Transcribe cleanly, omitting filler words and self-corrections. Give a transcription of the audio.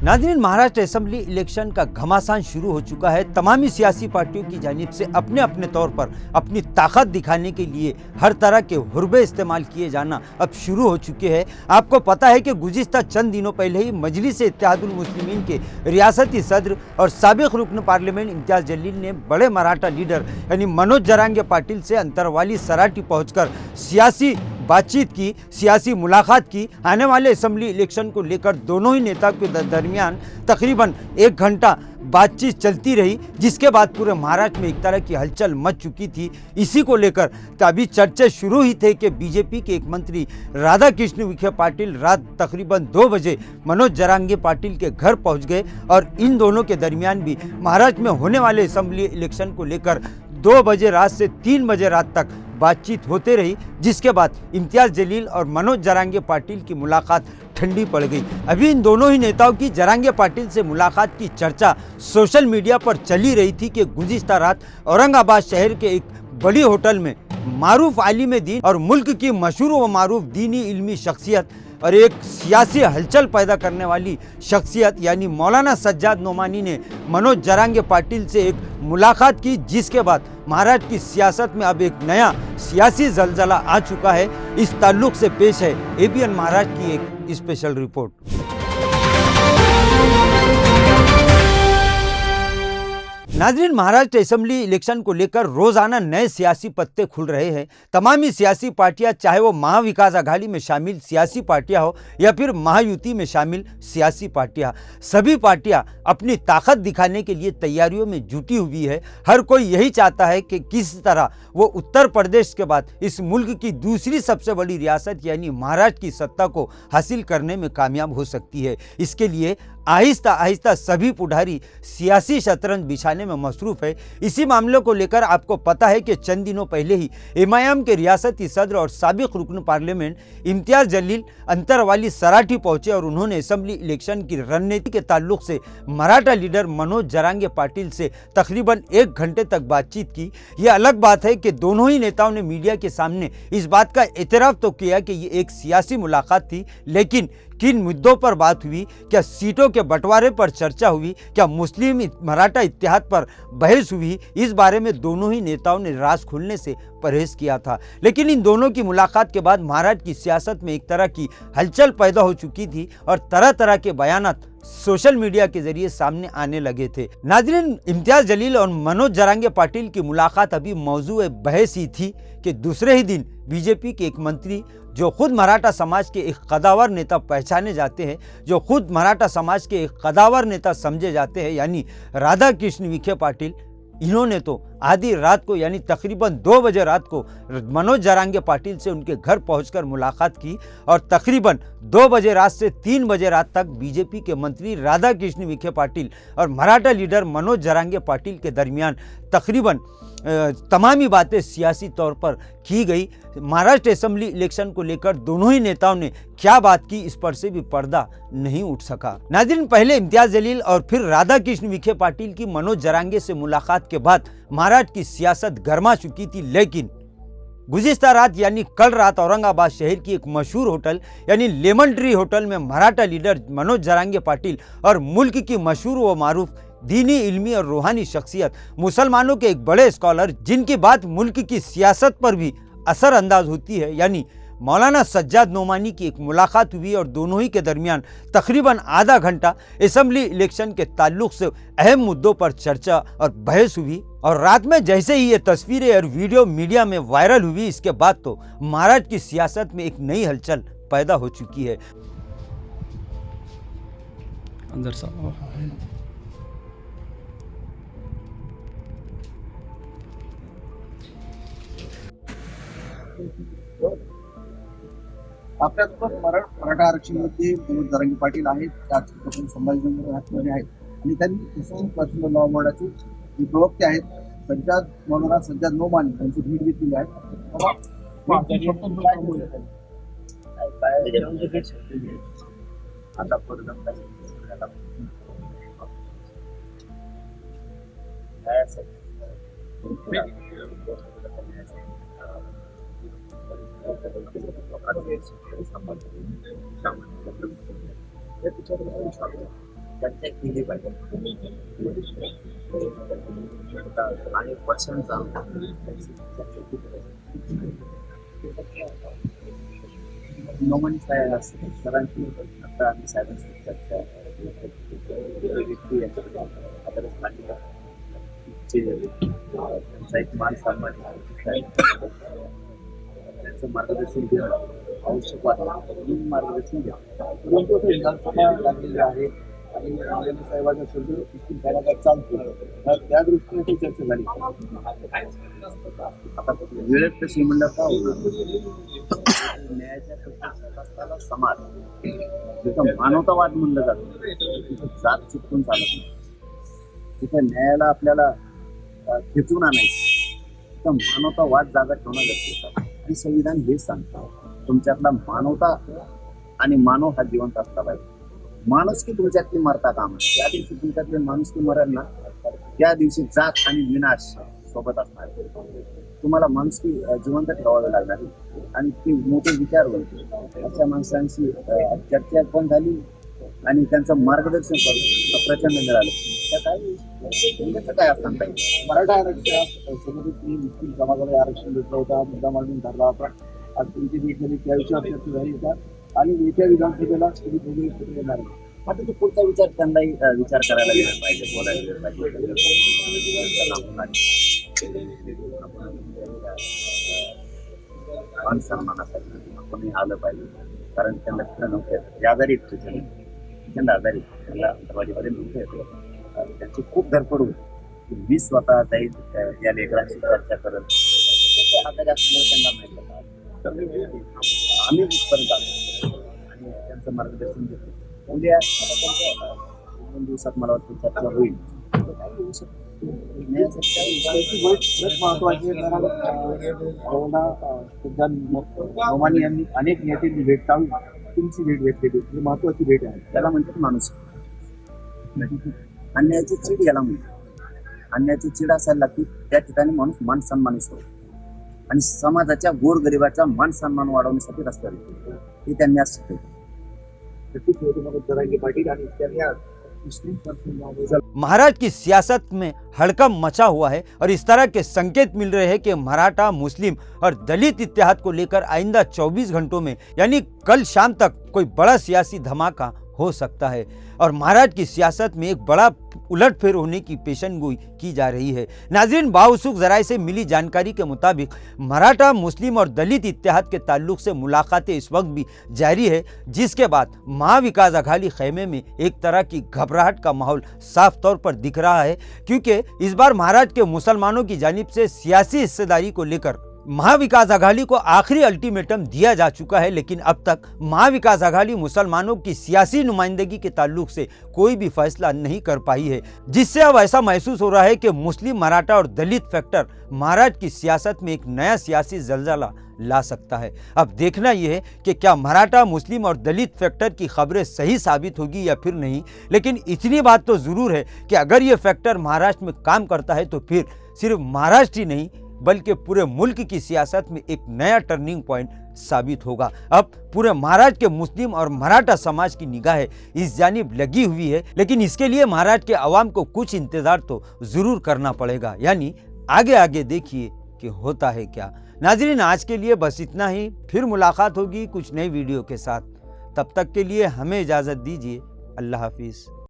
नाज़रीन, Maharashtra assembly election का घमासान शुरू हो चुका है। तमामी सियासी पार्टियों की जानिब से अपने अपने तौर पर अपनी ताकत दिखाने के लिए हर तरह के हुर्बे इस्तेमाल किए जाना अब शुरू हो चुके हैं। आपको पता है कि गुज़िश्ता चंद दिनों पहले ही मजलिस इत्तेहादुल मुस्लिमीन के रियासती सदर और साबिक रुकन पार्लियामेंट इम्तियाज़ जलील ने बड़े मराठा लीडर यानी मनोज जरांगे पाटिल से अंतरवाली सराटी पहुँचकर सियासी बातचीत की, सियासी मुलाकात की। आने वाले असेंबली इलेक्शन को लेकर दोनों ही नेता के दरमियान तकरीबन 1 घंटा बातचीत चलती रही, जिसके बाद पूरे महाराष्ट्र में एक तरह की हलचल मच चुकी थी। इसी को लेकर अभी चर्चे शुरू ही थे कि बीजेपी के एक मंत्री राधाकृष्ण विखे पाटिल रात तकरीबन 2 बजे मनोज जरांगे पाटिल के घर पहुंच गए और इन दोनों के दरमियान भी महाराष्ट्र में होने वाले असेंबली इलेक्शन को लेकर 2 बजे रात से 3 बजे रात तक बातचीत होते रही, जिसके बाद इम्तियाज़ जलील और मनोज जरांगे पाटिल की मुलाकात ठंडी पड़ गई। अभी इन दोनों ही नेताओं की जरांगे पाटिल से मुलाकात की चर्चा सोशल मीडिया पर चली रही थी कि गुज़िश्ता रात औरंगाबाद शहर के एक बड़ी होटल में मारूफ आलिम दीन और मुल्क की मशहूर व मारूफ दीनी इल्मी शख्सियत और एक सियासी हलचल पैदा करने वाली शख्सियत यानी मौलाना सज्जाद नोमानी ने मनोज जरांगे पाटिल से एक मुलाकात की, जिसके बाद महाराष्ट्र की सियासत में अब एक नया सियासी जलजला आ चुका है। इस ताल्लुक से पेश है एबीएन महाराष्ट्र की एक स्पेशल रिपोर्ट। नाज़रीन, महाराष्ट्र असेंबली इलेक्शन को लेकर रोजाना नए सियासी पत्ते खुल रहे हैं। तमामी सियासी पार्टियां, चाहे वो महाविकास आघाड़ी में शामिल सियासी पार्टियां हो या फिर महायुति में शामिल सियासी पार्टियां, सभी पार्टियां अपनी ताकत दिखाने के लिए तैयारियों में जुटी हुई है। हर कोई यही चाहता है कि किस तरह वो उत्तर प्रदेश के बाद इस मुल्क की दूसरी सबसे बड़ी रियासत यानी महाराष्ट्र की सत्ता को हासिल करने में कामयाब हो सकती है। इसके लिए आहिस्ता आहिस्ता सभी पुढ़ारी सियासी शतरंज बिछाने में मसरूफ है। इसी मामले को लेकर आपको पता है कि चंद दिनों पहले ही एमआईएम के रियासती सदर और साबिक रुकन पार्लियामेंट इम्तियाज़ जलील अंतरवाली सराठी पहुंचे और उन्होंने असेंबली इलेक्शन की रणनीति के ताल्लुक से मराठा लीडर मनोज जरांगे पाटिल से तकरीबन 1 घंटे तक बातचीत की। यह अलग बात है कि दोनों ही नेताओं ने मीडिया के सामने इस बात का एतराफ़ तो किया कि ये एक सियासी मुलाकात थी, लेकिन किन मुद्दों पर बात हुई, क्या सीटों के बंटवारे पर चर्चा हुई, क्या मुस्लिम मराठा इत्तेहाद पर बहस हुई, इस बारे में दोनों ही नेताओं ने राज खोलने से परहेज किया था। लेकिन इन दोनों की मुलाकात के बाद महाराष्ट्र की सियासत में एक तरह की हलचल पैदा हो चुकी थी और तरह तरह के बयानात सोशल मीडिया के जरिए सामने आने लगे थे। नाज़रीन, इम्तियाज़ जलील और मनोज जरांगे पाटिल की मुलाकात अभी मौजूद बहस ही थी कि दूसरे ही दिन बीजेपी के एक मंत्री जो खुद मराठा समाज के एक कदावर नेता पहचाने जाते हैं, जो खुद मराठा समाज के एक कदावर नेता समझे जाते हैं, यानी राधाकृष्ण विखे पाटिल, इन्होंने तो आधी रात को यानी तकरीबन 2 बजे रात को मनोज जरांगे पाटिल से उनके घर पहुंचकर मुलाकात की और तकरीबन 2 बजे रात से 3 बजे रात तक बीजेपी के मंत्री राधाकृष्ण विखे पाटिल और मराठा लीडर मनोज जरांगे पाटिल के दरमियान तकरीबन तमामी बातें सियासी तौर पर की गई। महाराष्ट्र असेंबली इलेक्शन को लेकर दोनों ही नेताओं ने क्या बात की, इस पर से भी पर्दा नहीं उठ सका। नाज़रीन, पहले इम्तियाज़ जलील और फिर राधाकृष्ण विखे पाटिल की मनोज जरांगे से मुलाकात के बाद महाराष्ट्र की सियासत गर्मा चुकी थी, लेकिन गुज़िश्ता रात यानी कल रात औरंगाबाद शहर की एक मशहूर होटल यानी लेमन ट्री होटल में मराठा लीडर मनोज जरांगे पाटिल और मुल्क की मशहूर व मारूफ दीनी, इल्मी और रूहानी शख्सियत, मुसलमानों के एक बड़े स्कॉलर जिनकी बात मुल्क की सियासत पर भी असर अंदाज होती है, यानी मौलाना सज्जाद नोमानी की एक मुलाकात हुई और दोनों ही के दरमियान तकरीबन आधा घंटा असेंबली इलेक्शन के ताल्लुक से अहम मुद्दों पर चर्चा और बहस हुई। और रात में जैसे ही ये तस्वीरें और वीडियो मीडिया में वायरल हुई, इसके बाद तो महाराष्ट्र की सियासत में एक नई हलचल पैदा हो चुकी है। अंदर साहब आपल्यासोबत मराठा आरक्षणामध्ये मनोज जरांगे पाटील आहेत, त्याचप्रमाणे संभाजीनगर आहेत आणि त्यांनी उस्मानाबाद लॉ बोर्डाचे जे प्रवक्ते आहेत मौलाना सज्जाद नोमानी यांची भेट घेतलेली आहे। चर्चा केली पाहिजे. अनेक वर्षांचा नोमन सरांची आता आम्ही साहेबांची चर्चा व्यक्ती आदर्श मांडला त्यांचा एक मान सन्मान त्यांचं मार्गदर्शन घेणं आवश्यक आहे. मार्गदर्शन घ्या परंतु आता विधानसभा लागलेली आहे आणि नारायण साहेबांचा शब्द इतकी काळात चालतो त्या दृष्टीने ती चर्चा झाली. आता वेळेत तशी म्हणलं का न्यायाच्या कक्षेत असताना समाज जिथं मानवतावाद म्हणलं जातं तिथं जात चुकून चालत नाही. तिथं न्यायाला आपल्याला खेचून आणायचं, तिथं मानवतावाद जागा ठेवणं गरजेचं आहे. आणि संविधान हेच सांगतं तुमच्यातला मानवता आणि मानव हा जिवंत असला पाहिजे. माणूस की तुमच्यातली मरता कामा ज्या दिवशी तुमच्यातले माणूस की मरेल ना त्या दिवशी जात आणि विनाश सोबत असणार. तुम्हाला माणूस की जिवंत ठेवावे लागणार आणि ती मोठे विचार होईल. अशा माणसांशी चर्चा पण झाली आणि त्यांचं मार्गदर्शन प्रचंड मिळालं. त्याचं काय असणार पाहिजे. मराठा आरक्षणात समितीने मुस्लिम समाजाला आरक्षण घेतलं होता, मुद्दा मांडून धरला होता. आज तुमची भेट झाली त्या विषयावर चर्चा झाली होता आणि येत्या विधानसभेला तुम्ही दोघे एकत्र येणार आहे. आता तो पुढचा विचार त्यांनाही विचार करायला गेला पाहिजे, बोलायला गेलं पाहिजे. मान सन्मानासाठी आपण आलं पाहिजे. कारण त्यांना तिथं नव्हते आजारी प्रचंड आजारी त्यांना अंतरवाडीमध्ये नव्हते. त्यांची खूप धडपड होती. मी स्वतः जाईल या लेकरांची चर्चा करत आजारी असल्यामुळे त्यांना माहिती आम्ही इथपर्यंत आलो आणि त्यांचं मार्गदर्शन घेतो. उद्या आता 2 दिवसात मला वाटतं चर्चा होईल. काय होऊ शकतं महत्वाची नोमानी यांनी अनेक नेत्यांनी भेट काढून तुमची भेट घेतलेली ही महत्वाची भेट आहे. त्याला म्हणतात माणूस. अन्यायाची चीड याला म्हणतात. अन्यायाची चीड असायला लागते त्या ठिकाणी माणूस मान सन्मान होतो आणि समाजाच्या गोरगरिबाचा मान सन्मान वाढवण्यासाठी रस्त्यावर येतो. हे त्यांनी आज शिकवलं. जरांगे पाटील आणि त्यांनी आज महाराष्ट्र की सियासत में हड़कंप मचा हुआ है और इस तरह के संकेत मिल रहे हैं कि मराठा, मुस्लिम और दलित इत्तेहाद को लेकर आइंदा 24 घंटों में यानी कल शाम तक कोई बड़ा सियासी धमाका हो सकता है और महाराष्ट्र की सियासत में एक बड़ा उलटफेर होने की पेशनगोई की जा रही है। नाज़रीन, बाउसुक ज़राए से मिली जानकारी के मुताबिक मराठा, मुस्लिम और दलित इत्तेहाद के ताल्लुक से मुलाकातें इस वक्त भी जारी है, जिसके बाद महाविकास अघाड़ी खेमे में एक तरह की घबराहट का माहौल साफ तौर पर दिख रहा है, क्योंकि इस बार महाराष्ट्र के मुसलमानों की जानिब से सियासी हिस्सेदारी को लेकर महाविकास अघाड़ी को आखिरी अल्टीमेटम दिया जा चुका है, लेकिन अब तक महाविकास अघाड़ी मुसलमानों की सियासी नुमाइंदगी के ताल्लुक से कोई भी फैसला नहीं कर पाई है, जिससे अब ऐसा महसूस हो रहा है कि मुस्लिम, मराठा और दलित फैक्टर महाराष्ट्र की सियासत में एक नया सियासी जलजला ला सकता है। अब देखना यह है कि क्या मराठा, मुस्लिम और दलित फैक्टर की खबरें सही साबित होगी या फिर नहीं, लेकिन इतनी बात तो ज़रूर है कि अगर ये फैक्टर महाराष्ट्र में काम करता है तो फिर सिर्फ महाराष्ट्र ही नहीं बल्कि पूरे मुल्क की सियासत में एक नया टर्निंग पॉइंट साबित होगा। अब पूरे महाराष्ट्र के मुस्लिम और मराठा समाज की निगाहें इस जानिब लगी हुई है, लेकिन इसके लिए महाराष्ट्र के अवाम को कुछ इंतज़ार तो ज़रूर करना पड़ेगा। यानी आगे आगे देखिए कि होता है क्या। नाज़रीन, आज के लिए बस इतना ही। फिर मुलाकात होगी कुछ नई वीडियो के साथ। तब तक के लिए हमें इजाज़त दीजिए। अल्लाह हाफिज़।